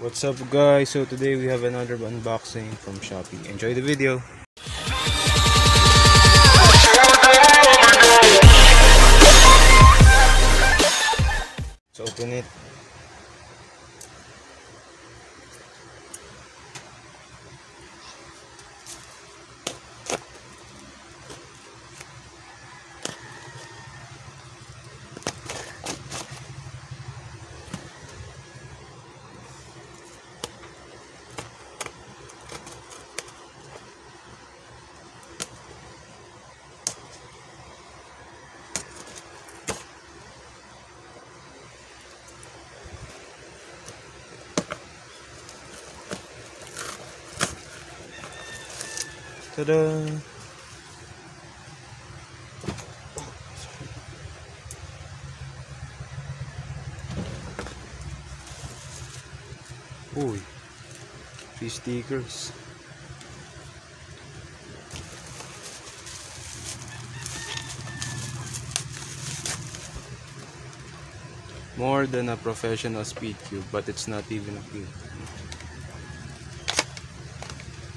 What's up guys, so today we have another unboxing from Shopee. Enjoy the video. Let's open it. Ta-da! Uy, 3 stickers. More than a professional speed cube, but it's not even a cube.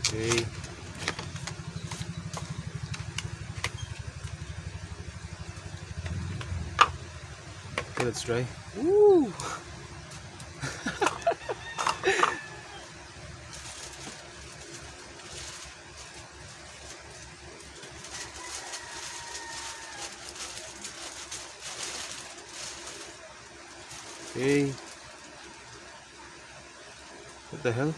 Okay. Okay, let's try. Woo! Okay. What the hell?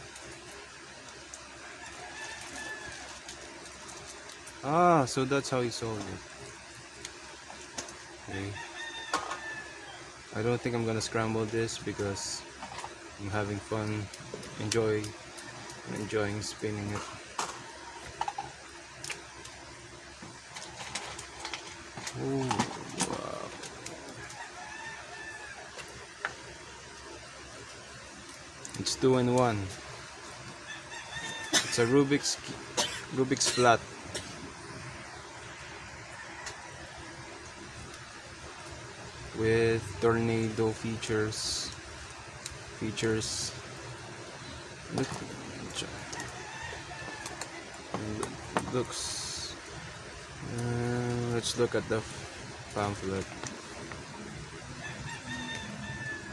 Ah, so that's how he sold it. Okay. I don't think I'm gonna scramble this because I'm having fun, enjoying spinning it. Ooh, wow. It's 2-in-1. It's a Rubik's flat. With tornado features. Looks. Let's look at the pamphlet.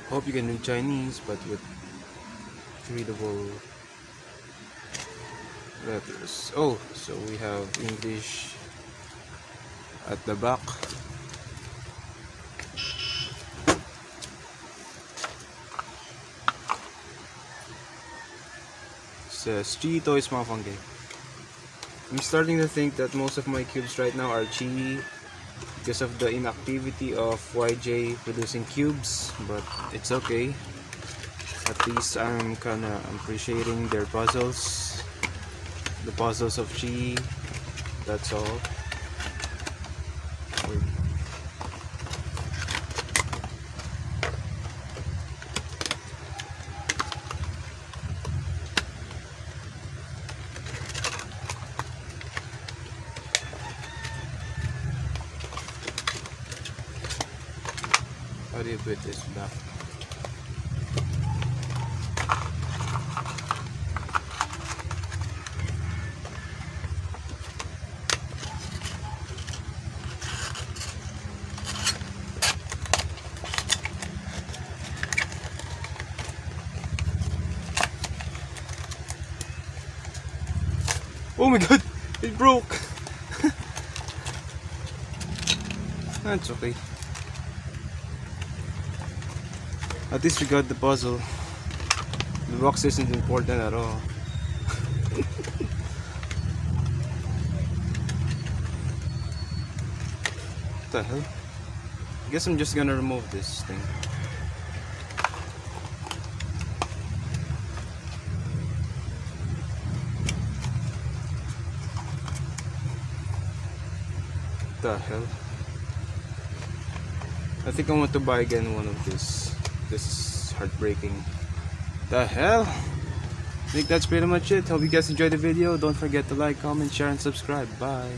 Hope you can read Chinese, but with readable letters. Oh, so we have English at the back. Says Chi toys mga FANG. I'm starting to think that most of my cubes right now are Chi because of the inactivity of YJ producing cubes, but it's okay. At least I'm kinda appreciating their puzzles, the puzzles of Chi. That's all. How do you put this back? Oh my god, it broke. That's okay. At least we got the puzzle. The box isn't important at all. What the hell? I guess I'm just gonna remove this thing. What the hell? I think I want to buy again one of this. This is heartbreaking. The hell? I think that's pretty much it. Hope you guys enjoyed the video. Don't forget to like, comment, share, and subscribe. Bye.